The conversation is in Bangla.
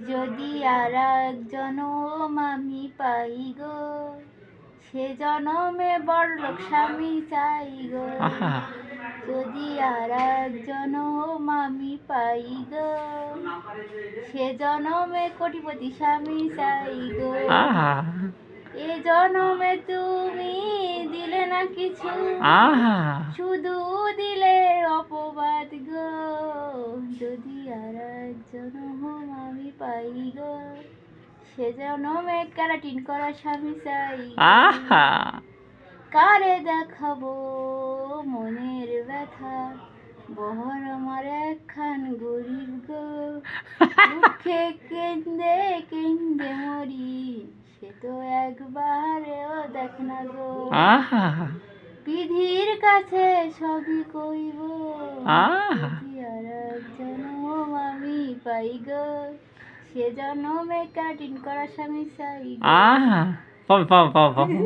যদি আর এক জনম আমি পাই গো, সে জনমে বড়লোক স্বামী চাই গো। আহা যদি আর এক জনম আমি পাই গো, সে জনমে কোটিপতি স্বামী চাই গো। আহা এ জনমে তুমি দিলে না কিছু, আহা শুধু দিলে অপবাদ গো। যদি আর এক জনম আমি পাই গো, সে জনমে ক্যারাটিন করা স্বামী চাই গো। আহা কারে দেখাবো মনের ব্যথা, বহর আমার একখান গরিব গো। দুঃখে কেন্দে কেন্দে মরি, সে তো একবারেও দেখ না গো। আহা বিধির কাছে সবই কইব, আহা যদি আর এক জনম আমি পাই গো, সে জনমে ক্যারাটিন করা স্বামী চাই গো। আহা পাবো পাবো পাবো পাবো